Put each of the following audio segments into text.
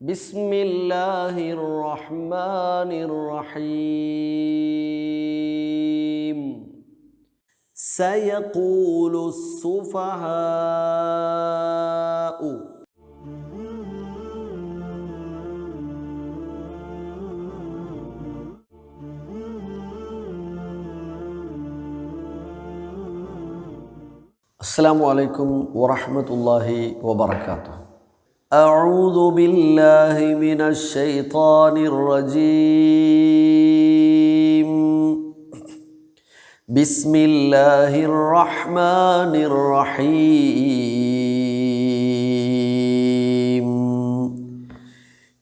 ബിസ്മില്ലാഹിർ റഹ്മാനിർ റഹീം. സയഖൂലു സുഫഹാഉ. അസ്സലാമു അലൈക്കും വറഹ്മത്തുള്ളാഹി വബറകാതുഹു. أعوذ بالله من الشيطان الرجيم. بسم الله الرحمن الرحيم.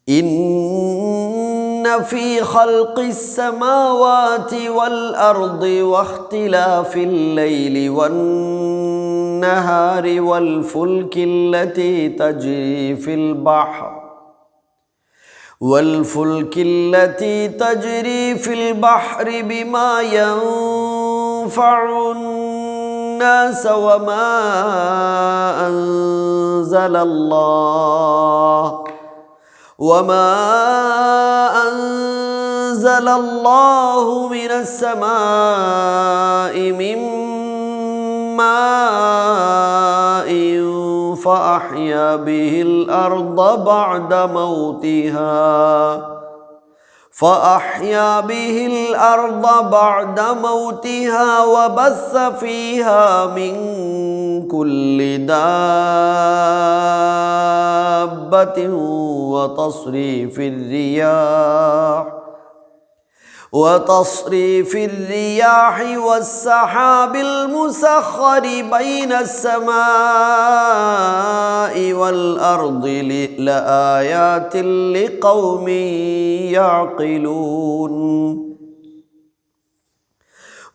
إن في خلق السماوات والأرض واختلاف الليل والنهار والفلك التي تجري في البحر بما ينفع الناس وما أنزل الله من السماء من ماء فأحيا به الأرض بعد موتها وبث فيها من كل دابة وتصريف الرياح والسحاب المسخر بين السماء والأرض لآيات لقوم يعقلون.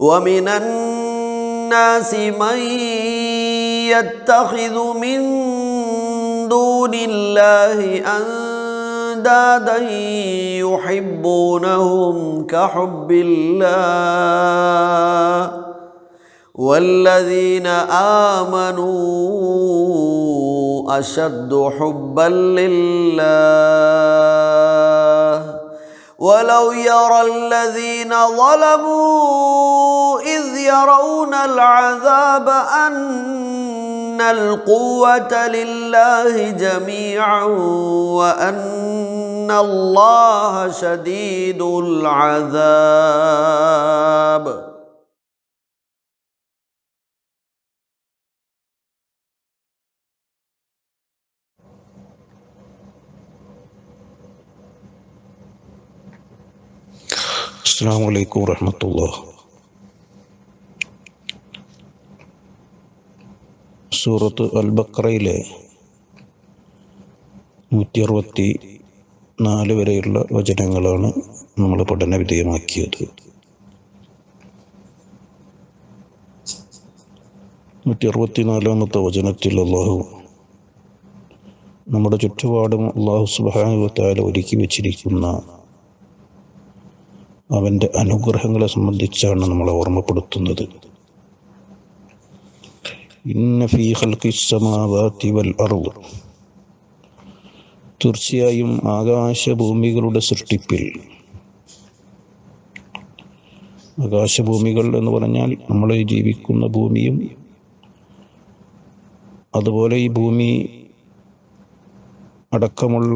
ومن الناس من يتخذ من دون الله أندادا يحبونهم كحب الله والذين آمنوا أشد حبا لله ولو يرى الذين ظلموا إذ يرون العذاب أن القوة لله جميعا وأن الله شديد العذاب. അസ്സലാമു അലൈക്കും വറഹ്മത്തുള്ളാഹി. സൂറത്ത് അൽ ബഖറയിലെ 164 വരെയുള്ള വചനങ്ങളാണ് നമ്മൾ പഠന വിധേയമാക്കിയത്. 164-ാമത്തെ വചനത്തിൽ അല്ലാഹു നമ്മുടെ ചുറ്റുപാടും അല്ലാഹു സുബ്ഹാനഹു വ തആല ഒരുക്കി വെച്ചിരിക്കുന്ന അവൻ്റെ അനുഗ്രഹങ്ങളെ സംബന്ധിച്ചാണ് നമ്മളെ ഓർമ്മപ്പെടുത്തുന്നത്. ഇന്ന ഫീ ഖൽഖിസ് സമാവാതി വൽ അർദ്, തീർച്ചയായും ആകാശഭൂമികളുടെ സൃഷ്ടിപ്പിൽ. ആകാശഭൂമികൾ എന്ന് പറഞ്ഞാൽ നമ്മൾ ജീവിക്കുന്ന ഭൂമിയും അതുപോലെ ഈ ഭൂമി അടക്കമുള്ള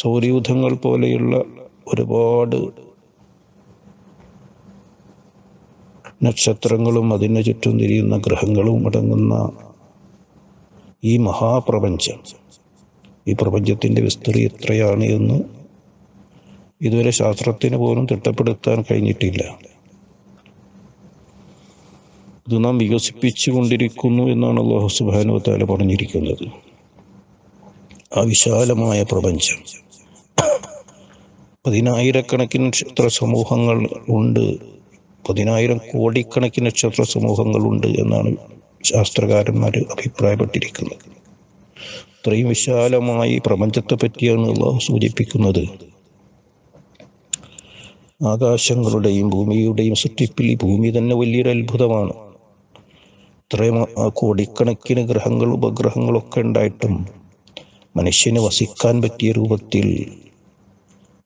സൗരയൂഥങ്ങൾ പോലെയുള്ള ഒരുപാട് നക്ഷത്രങ്ങളും അതിന് ചുറ്റും തിരിയുന്ന ഗ്രഹങ്ങളും അടങ്ങുന്ന ഈ മഹാപ്രപഞ്ചം, ഈ പ്രപഞ്ചത്തിൻ്റെ വിസ്തൃതി എത്രയാണ് എന്ന് ഇതുവരെ ശാസ്ത്രത്തിന് പോലും തിട്ടപ്പെടുത്താൻ കഴിഞ്ഞിട്ടില്ല. ഇത് നാം വികസിപ്പിച്ചു കൊണ്ടിരിക്കുന്നു എന്നാണ് അല്ലാഹു സുബ്ഹാനഹു വ തആല പറഞ്ഞിരിക്കുന്നത്. ആ വിശാലമായ പ്രപഞ്ചം 10,000 നക്ഷത്ര സമൂഹങ്ങൾ ഉണ്ട്, 10,000 കോടിക്കണക്കിന് നക്ഷത്ര സമൂഹങ്ങളുണ്ട് എന്നാണ് ശാസ്ത്രകാരന്മാർ അഭിപ്രായപ്പെട്ടിരിക്കുന്നത്. ഇത്രയും വിശാലമായി പ്രപഞ്ചത്തെ പറ്റിയാണ് അല്ലാഹു സൂചിപ്പിക്കുന്നത്. ആകാശങ്ങളുടെയും ഭൂമിയുടെയും സൃഷ്ടിപ്പിൽ ഈ ഭൂമി തന്നെ വലിയൊരു അത്ഭുതമാണ്. ഇത്രയും കോടിക്കണക്കിന് ഗ്രഹങ്ങളും ഉപഗ്രഹങ്ങളൊക്കെ ഉണ്ടായിട്ടും മനുഷ്യന് വസിക്കാൻ പറ്റിയ രൂപത്തിൽ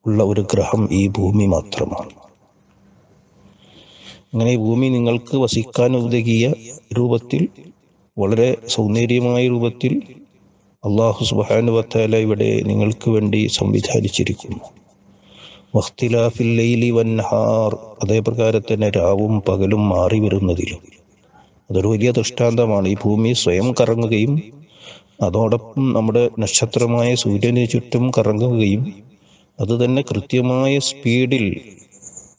ഉള്ള ഒരു ഗ്രഹം ഈ ഭൂമി മാത്രമാണ്. അങ്ങനെ ഈ ഭൂമി നിങ്ങൾക്ക് വസിക്കാൻ ഉതകിയ രൂപത്തിൽ, വളരെ സൗന്ദര്യമായ രൂപത്തിൽ അല്ലാഹു സുബ്ഹാനഹു വ തആല ഇവിടെ നിങ്ങൾക്ക് വേണ്ടി സംവിധാനിച്ചിരിക്കുന്നു. വഖ്തിലാഫിൽ ലൈലി വന്നഹാർ, അതേപ്രകാരം തന്നെ രാവും പകലും മാറി വരുന്നതിലും അതൊരു വലിയ ദൃഷ്ടാന്തമാണ്. ഈ ഭൂമി സ്വയം കറങ്ങുകയും അതോടൊപ്പം നമ്മുടെ നക്ഷത്രമായ സൂര്യന് ചുറ്റും കറങ്ങുകയും അത് തന്നെ കൃത്യമായ സ്പീഡിൽ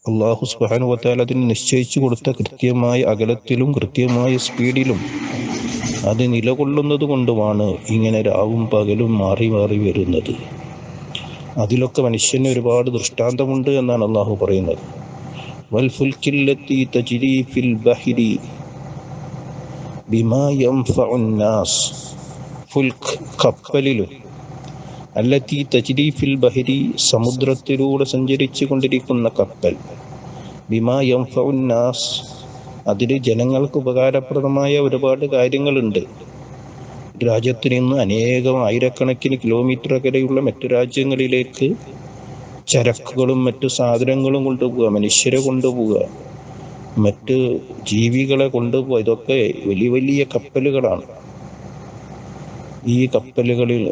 അല്ലാഹു സുബ്ഹാനഹു വ തആല അതിന് നിശ്ചയിച്ചു കൊടുത്ത കൃത്യമായ അകലത്തിലും കൃത്യമായ സ്പീഡിലും അത് നിലകൊള്ളുന്നത് കൊണ്ടുമാണ് ഇങ്ങനെ രാവും പകലും മാറി മാറി വരുന്നത്. അതിലൊക്കെ മനുഷ്യന് ഒരുപാട് ദൃഷ്ടാന്തമുണ്ട് എന്നാണ് അല്ലാഹു പറയുന്നത്. വൽ ഫുൽകില്ലത്തി തജ്രി ഫിൽ ബഹരി ബിമാ യൻഫഉൻ നാസ്, ഫുൽക്ക് കപ്പലിലും, അല്ലത്തി തജ്രി ഫിൽ ബഹരി സമുദ്രത്തിലൂടെ സഞ്ചരിച്ചു കൊണ്ടിരിക്കുന്ന കപ്പൽ, ബിമാ യൻഫഉൻ നാസ് അതിൽ ജനങ്ങൾക്ക് ഉപകാരപ്രദമായ ഒരുപാട് കാര്യങ്ങളുണ്ട്. രാജ്യത്ത് നിന്ന് അനേകം ആയിരക്കണക്കിന് കിലോമീറ്റർ അകലെയുള്ള മറ്റു രാജ്യങ്ങളിലേക്ക് ചരക്കുകളും മറ്റു സാധനങ്ങളും കൊണ്ടുപോവുക, മനുഷ്യരെ കൊണ്ടുപോവുക, മറ്റ് ജീവികളെ കൊണ്ടുപോവുക, ഇതൊക്കെ വലിയ വലിയ കപ്പലുകളാണ്. ഈ കപ്പലുകളിൽ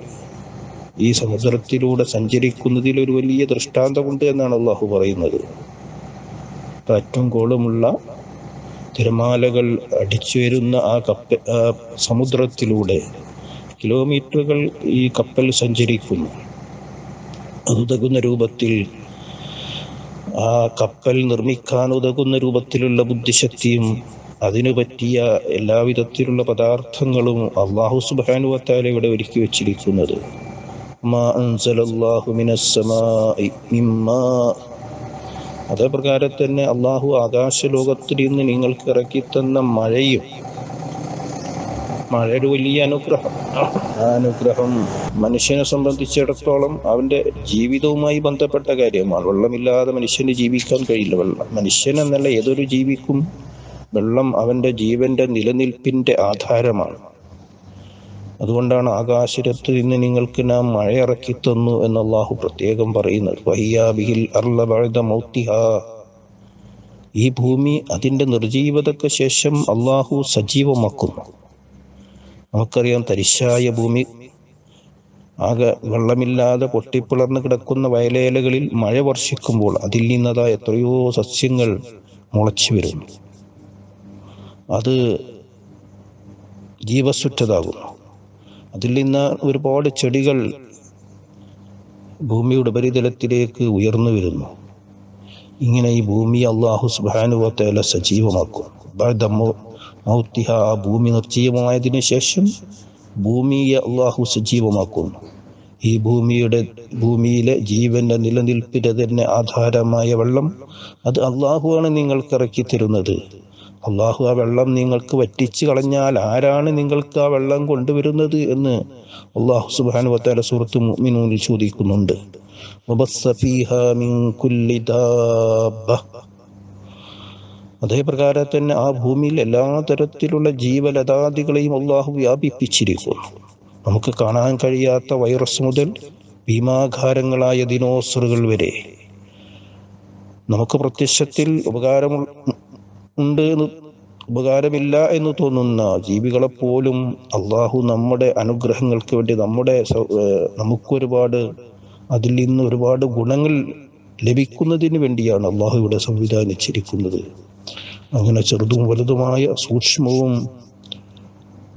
ഈ സമുദ്രത്തിലൂടെ സഞ്ചരിക്കുന്നതിൽ ഒരു വലിയ ദൃഷ്ടാന്തമുണ്ട് എന്നാണ് അല്ലാഹു പറയുന്നത്. കാറ്റും കോളുമുള്ള തിരമാലകൾ അടിച്ചു വരുന്ന ആ സമുദ്രത്തിലൂടെ കിലോമീറ്ററുകൾ ഈ കപ്പൽ സഞ്ചരിക്കുന്നു. അതുതകുന്ന രൂപത്തിൽ ആ കപ്പൽ നിർമ്മിക്കാൻ ഉതകുന്ന രൂപത്തിലുള്ള ബുദ്ധിശക്തിയും അതിനു പറ്റിയ എല്ലാവിധത്തിലുള്ള പദാർത്ഥങ്ങളും അല്ലാഹു സുബ്ഹാനഹു വ തആല ഇവിടെ ഒരുക്കി വെച്ചിരിക്കുന്നത്. മാ അൻസലല്ലാഹു മിനസ് സമാഇ മിമ്മാ, അതേപ്രകാരം തന്നെ അല്ലാഹു ആകാശലോകത്തിൽ നിന്ന് നിങ്ങൾക്ക് ഇറക്കി തന്ന മഴ ഒരു വലിയ അനുഗ്രഹം. ആ അനുഗ്രഹം മനുഷ്യനെ സംബന്ധിച്ചിടത്തോളം അവന്റെ ജീവിതവുമായി ബന്ധപ്പെട്ട കാര്യമാണ്. വെള്ളമില്ലാതെ മനുഷ്യന് ജീവിക്കാൻ കഴിയില്ല. മനുഷ്യൻ എന്നല്ല ഏതൊരു ജീവിക്കും വെള്ളം അവന്റെ ജീവന്റെ നിലനിൽപ്പിന്റെ ആധാരമാണ്. അതുകൊണ്ടാണ് ആകാശത്ത് നിന്ന് നിങ്ങൾക്ക് നാം മഴ ഇറക്കി തന്നു എന്ന് അല്ലാഹു പ്രത്യേകം പറയുന്നത്. വഹിയാ ബിഹിൽ അർള ബഅദ മൗതിഹാ, ഈ ഭൂമി അതിന്റെ നിർജീവതയ്ക്ക് ശേഷം അല്ലാഹു സജീവമാക്കുന്നു. നമുക്കറിയാം, തരിശായ ഭൂമി, ആകെ വെള്ളമില്ലാതെ പൊട്ടിപ്പിളർന്ന് കിടക്കുന്ന വയലേലകളിൽ മഴ വർഷിക്കുമ്പോൾ അതിൽ നിന്നതാ എത്രയോ സസ്യങ്ങൾ മുളച്ചു വരുന്നു. അത് ജീവസുറ്റതാകുന്നു. അതിൽ നിന്ന് ഒരുപാട് ചെടികൾ ഭൂമിയുടെ ഉപരിതലത്തിലേക്ക് ഉയർന്നു വരുന്നു. ഇങ്ങനെ ഈ ഭൂമി അല്ലാഹു സുബ്ഹാനഹു വ തആല സജീവമാക്കും. മൗതിഹാ, ഭൂമി നിർജീവമായതിനു ശേഷം ഭൂമിയെ അല്ലാഹു സജീവമാക്കുന്നു. ഈ ഭൂമിയിലെ ജീവന്റെ നിലനിൽപ്പിന്റെ തന്നെ ആധാരമായ വെള്ളം അത് അല്ലാഹുവാണ് നിങ്ങൾക്ക് ഇറക്കി തരുന്നത്. അല്ലാഹു ആ വെള്ളം നിങ്ങൾക്ക് വറ്റിച്ചു കളഞ്ഞാൽ ആരാണ് നിങ്ങൾക്ക് ആ വെള്ളം കൊണ്ടുവരുന്നത് എന്ന് അല്ലാഹു സുബ്ഹാനഹു വ തആല സൂറത്ത് മുഅ്മിനൂനിൽ ചോദിക്കുന്നുണ്ട്. വബസ്സ ഫീഹാ മിൻ കുല്ലി ദാബ്ബ, അതേപ്രകാരം തന്നെ ആ ഭൂമിയിൽ എല്ലാ തരത്തിലുള്ള ജീവലതാദികളെയും അല്ലാഹു വ്യാപിപ്പിച്ചിരിക്കുന്നു. നമുക്ക് കാണാൻ കഴിയാത്ത വൈറസ് മുതൽ ഭീമാകാരങ്ങളായ ദിനോസറുകൾ വരെ, നമുക്ക് പ്രത്യക്ഷത്തിൽ ഉപകാരമില്ല എന്ന് തോന്നുന്ന ജീവികളെപ്പോലും അല്ലാഹു നമ്മുടെ അനുഗ്രഹങ്ങൾക്ക് വേണ്ടി, നമുക്കൊരുപാട് അതിൽ നിന്ന് ഒരുപാട് ഗുണങ്ങൾ ലഭിക്കുന്നതിന് വേണ്ടിയാണ് അല്ലാഹു ഇവിടെ സംവിധാനിച്ചിരിക്കുന്നത്. അങ്ങനെ ചെറുതും വലുതുമായ സൂക്ഷ്മവും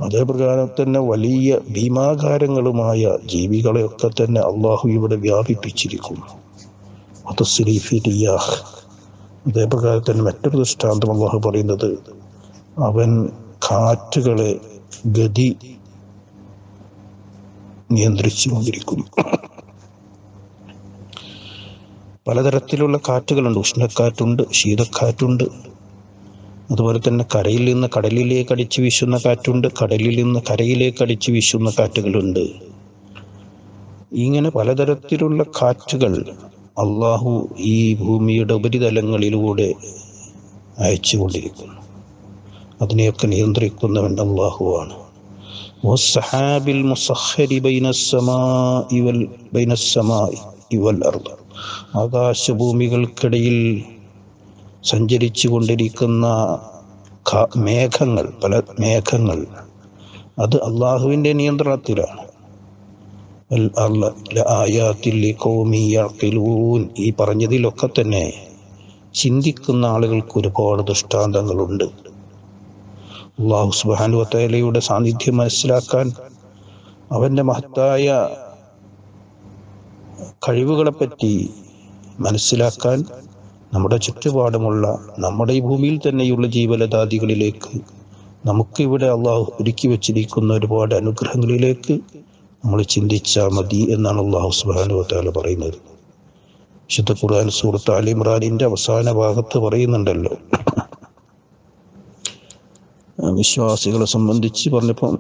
അതേപ്രകാരം തന്നെ വലിയ ഭീമാകാരങ്ങളുമായ ജീവികളെയൊക്കെ തന്നെ അല്ലാഹു ഇവിടെ വ്യാപിപ്പിച്ചിരിക്കുന്നു. അതേപ്രകാരം തന്നെ മറ്റൊരു ദൃഷ്ടാന്തം അല്ലാഹു പറയുന്നത്, അവൻ കാറ്റുകളെ ഗതി നിയന്ത്രിച്ചു കൊണ്ടിരിക്കുന്നു. പലതരത്തിലുള്ള കാറ്റുകളുണ്ട്. ഉഷ്ണക്കാറ്റുണ്ട്, ശീതക്കാറ്റുണ്ട്. അതുപോലെ തന്നെ കരയിൽ നിന്ന് കടലിലേക്ക് അടിച്ചു വീശുന്ന കാറ്റുണ്ട്, കടലിൽ നിന്ന് കരയിലേക്ക് അടിച്ചു വീശുന്ന കാറ്റുകളുണ്ട്. ഇങ്ങനെ പലതരത്തിലുള്ള കാറ്റുകൾ അല്ലാഹു ഈ ഭൂമിയുടെ ഉപരിതലങ്ങളിലൂടെ അയച്ചുകൊണ്ടിരിക്കുന്നു. അതിനെയൊക്കെ നിയന്ത്രിക്കുന്നവൻ അല്ലാഹുവാണ്. വസ്സഹാബിൽ മുസഖ്ഖരി ബൈനസ്സമാഇ വൽ അർദ്, ആകാശഭൂമികൾക്കിടയിൽ സഞ്ചരിച്ചു കൊണ്ടിരിക്കുന്ന മേഘങ്ങൾ, പല മേഘങ്ങൾ, അത് അള്ളാഹുവിൻ്റെ നിയന്ത്രണത്തിലാണ്. ഈ പറഞ്ഞതിലൊക്കെ തന്നെ ചിന്തിക്കുന്ന ആളുകൾക്ക് ഒരുപാട് ദൃഷ്ടാന്തങ്ങളുണ്ട്. അല്ലാഹു സുബ്ഹാനഹു വ തആലയുടെ സാന്നിധ്യം മനസ്സിലാക്കാൻ, അവൻ്റെ മഹത്തായ കഴിവുകളെപ്പറ്റി മനസ്സിലാക്കാൻ, നമ്മുടെ ചുറ്റുപാടുമുള്ള, നമ്മുടെ ഈ ഭൂമിയിൽ തന്നെയുള്ള ജീവലതാദികളിലേക്ക്, നമുക്കിവിടെ അള്ളാഹു ഒരുക്കി വച്ചിരിക്കുന്ന ഒരുപാട് അനുഗ്രഹങ്ങളിലേക്ക് നമ്മൾ ചിന്തിച്ചാൽ മതി എന്നാണ് അല്ലാഹു സുബ്ഹാനഹു വ തആല പറയുന്നത്. വിശുദ്ധ ഖുർആൻ സൂറത്ത് ആൽ ഇംറാനിൻ്റെ അവസാന ഭാഗത്ത് പറയുന്നുണ്ടല്ലോ, വിശ്വാസികളെ സംബന്ധിച്ച് പറഞ്ഞപ്പോൾ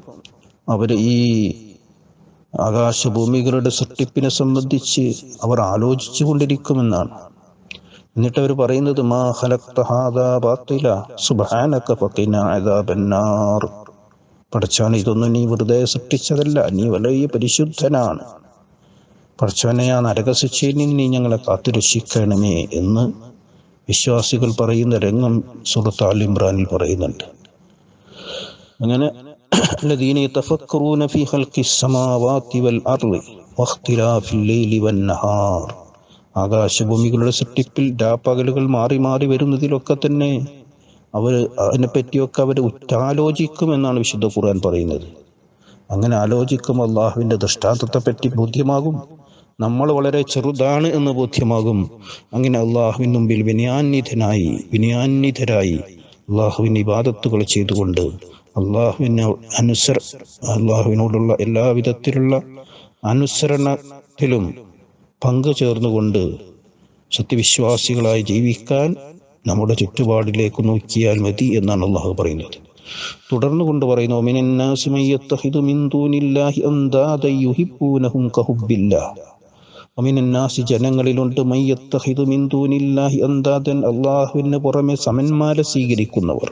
അവർ ഈ ആകാശഭൂമികളുടെ സൃഷ്ടിപ്പിനെ സംബന്ധിച്ച് അവർ ആലോചിച്ചു കൊണ്ടിരിക്കുമെന്നാണ്. എന്നിട്ട് അവർ പറയുന്നത്, മാ ഖലഖ്ത ഹാദാ ബാത്തില സുബ്ഹാനക ഫഖിനാ അദാബന്നാർ, പടച്ചോനെ ഇതൊന്നും നീ വെറുതെ സൃഷ്ടിച്ചതല്ല, നീ വലിയ പരിശുദ്ധനാണ്, പടച്ചോനെ ആ നരകശിക്ഷയിൽ നിന്ന് നീ ഞങ്ങളെ കാത്തുരക്ഷിക്കണമേ എന്ന് വിശ്വാസികൾ പറയുന്ന രംഗം സൂറത്ത് ആൽ ഇംറാനിൽ പറയുന്നുണ്ട്. അങ്ങനെ الذين يتفكرون في خلق السماوات والأرض واختلاف الليل والنهار, ആകാശഭൂമികളുടെ സൃഷ്ടിപ്പിൽ രാപ്പകലുകൾ മാറി മാറി വരുന്നതിലൊക്കെ തന്നെ അവർ അതിനെപ്പറ്റിയൊക്കെ അവർ ഉറ്റാലോചിക്കുമെന്നാണ് വിശുദ്ധ ഖുർആൻ പറയുന്നത്. അങ്ങനെ ആലോചിക്കുമ്പോൾ അള്ളാഹുവിൻ്റെ ദൃഷ്ടാന്തത്തെപ്പറ്റി ബോധ്യമാകും, നമ്മൾ വളരെ ചെറുതാണ് എന്ന് ബോധ്യമാകും. അങ്ങനെ അള്ളാഹുവിന് മുമ്പിൽ വിനയാന്വിതരായി അള്ളാഹുവിന് ഇബാദത്തുകൾ ചെയ്തുകൊണ്ട് അള്ളാഹുവിനോടുള്ള എല്ലാവിധത്തിലുള്ള അനുസരണത്തിലും പങ്കു ചേർന്നുകൊണ്ട് സത്യവിശ്വാസികളായി ജീവിക്കാൻ നമ്മുടെ ചുറ്റുപാടിലേക്ക് നോക്കിയാൽ മതി എന്നാണ് അള്ളാഹു പറയുന്നത്. തുടർന്ന് കൊണ്ട് പറയുന്നു, മിനന്നാസി മൻ യത്തഖിദു മിൻ ദൂനില്ലാഹി അൻദാദൻ യുഹിബ്ബൂനഹും കഹുബ്ബില്ലാഹ്, മിനന്നാസി ജനങ്ങളിലുണ്ട് മൻ യത്തഖിദു മിൻ ദൂനില്ലാഹി അൻദാദൻ, അള്ളാഹുവിന് പുറമെ സമന്മാരെ സ്വീകരിക്കുന്നവർ,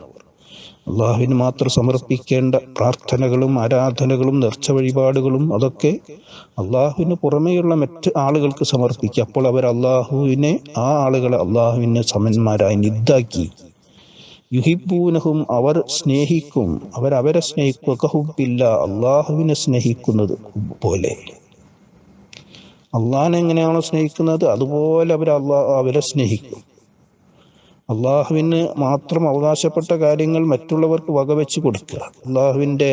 അള്ളാഹുവിന് മാത്രം സമർപ്പിക്കേണ്ട പ്രാർത്ഥനകളും ആരാധനകളും നേർച്ച വഴിപാടുകളും അതൊക്കെ അള്ളാഹുവിന് പുറമെയുള്ള മറ്റ് ആളുകൾക്ക് സമർപ്പിക്കുക. അപ്പോൾ അവർ ആ ആളുകളെ അള്ളാഹുവിനെ സമന്മാരായി നിദ്ദാക്കി. യുഹിബ്ബൂനഹും, അവർ സ്നേഹിക്കും, അവരെ സ്നേഹിക്കുക, കഹുബ്ബില്ല, അള്ളാഹുവിനെ സ്നേഹിക്കുന്നത് പോലെ. അള്ളാഹിനെ എങ്ങനെയാണോ സ്നേഹിക്കുന്നത് അതുപോലെ അവരെ സ്നേഹിക്കും. അള്ളാഹുവിന് മാത്രം അവകാശപ്പെട്ട കാര്യങ്ങൾ മറ്റുള്ളവർക്ക് വകവെച്ച് കൊടുക്കുക. അള്ളാഹുവിൻ്റെ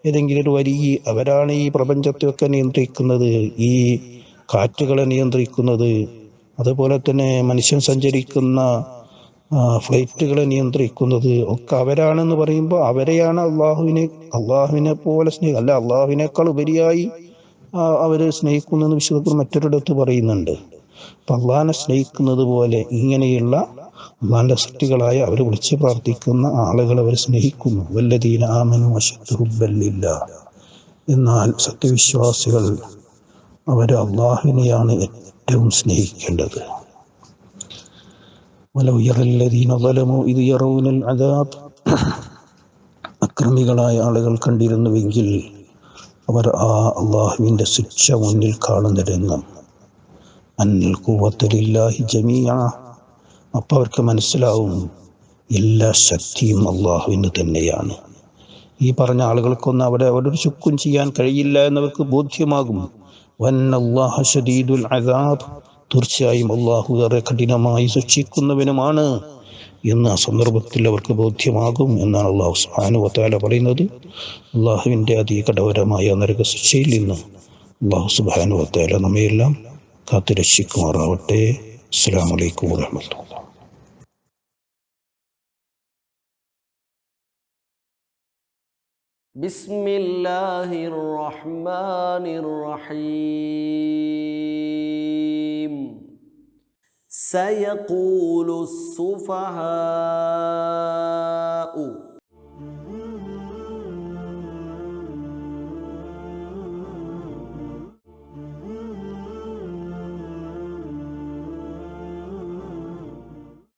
ഏതെങ്കിലും ഒരു വലിയ, അവരാണ് ഈ പ്രപഞ്ചത്തെയൊക്കെ നിയന്ത്രിക്കുന്നത്, ഈ കാറ്റുകളെ നിയന്ത്രിക്കുന്നത്, അതുപോലെ തന്നെ മനുഷ്യൻ സഞ്ചരിക്കുന്ന ഫ്ലൈറ്റുകളെ നിയന്ത്രിക്കുന്നത് ഒക്കെ അവരാണെന്ന് പറയുമ്പോൾ അവരെയാണ് അള്ളാഹുവിനെ പോലെ അല്ല, അള്ളാഹുവിനേക്കാൾ ഉപരിയായി അവരെ സ്നേഹിക്കുന്നെന്ന് വിശുദ്ധ മറ്റൊരിടത്ത് പറയുന്നുണ്ട്. അപ്പം അള്ളാഹിനെ സ്നേഹിക്കുന്നത് പോലെ ഇങ്ങനെയുള്ള അള്ളാഹിൻ്റെ സൃഷ്ടികളായ അവർ വിളിച്ച് പ്രാർത്ഥിക്കുന്ന ആളുകൾ അവർ സ്നേഹിക്കുന്നു. വല്ലദീന ആമനു അശദ്ദു ഹുബ്ബൻ ലില്ലാഹ്, എന്നാൽ സത്യവിശ്വാസികൾ അവർ അള്ളാഹുവിനെയാണ് ഏറ്റവും സ്നേഹിക്കേണ്ടത്. വലൗ യറല്ലദീന ളലമു ഇദ് യറൗനൽ അദാബ്, അക്രമികളായ ആളുകൾ കണ്ടിരുന്നുവെങ്കിൽ അവർ ആ അള്ളാഹുവിൻ്റെ ശിക്ഷ മുന്നിൽ കാണുന്ന രംഗം, അന്നൽ ഖുവ്വത ലില്ലാഹി ജമീഅ, അപ്പോൾ അവർക്ക് മനസ്സിലാവും എല്ലാ ശക്തിയും അള്ളാഹുവിന് തന്നെയാണ്. ഈ പറഞ്ഞ ആളുകൾക്കൊന്നും അവരൊരു ചുക്കും ചെയ്യാൻ കഴിയില്ല എന്നവർക്ക് ബോധ്യമാകും. വന്നല്ലാഹ ശദീദുൽ അദാബ്, തീർച്ചയായും അള്ളാഹു ഏറെ കഠിനമായി ശിക്ഷിക്കുന്നവനുമാണ് എന്ന് ആ സന്ദർഭത്തിൽ അവർക്ക് ബോധ്യമാകും എന്നാണ് അള്ളാഹു സുബ്ഹാനഹു വ തആല പറയുന്നത്. അള്ളാഹുവിൻ്റെ അതികഠോരമായ നരകശിക്ഷയിൽ നിന്ന് അള്ളാഹു സുബ്ഹാനഹു വ തആല നമ്മയെല്ലാം കാത്തുരക്ഷിക്കുമാറാവട്ടെ. അസ്സലാമു അലൈക്കും വറഹ്മത്തുള്ളാഹി. ബിസ്മില്ലാഹിർ റഹ്മാനിർ റഹീം. സയഖൂലു സ്സുഫഹാഉ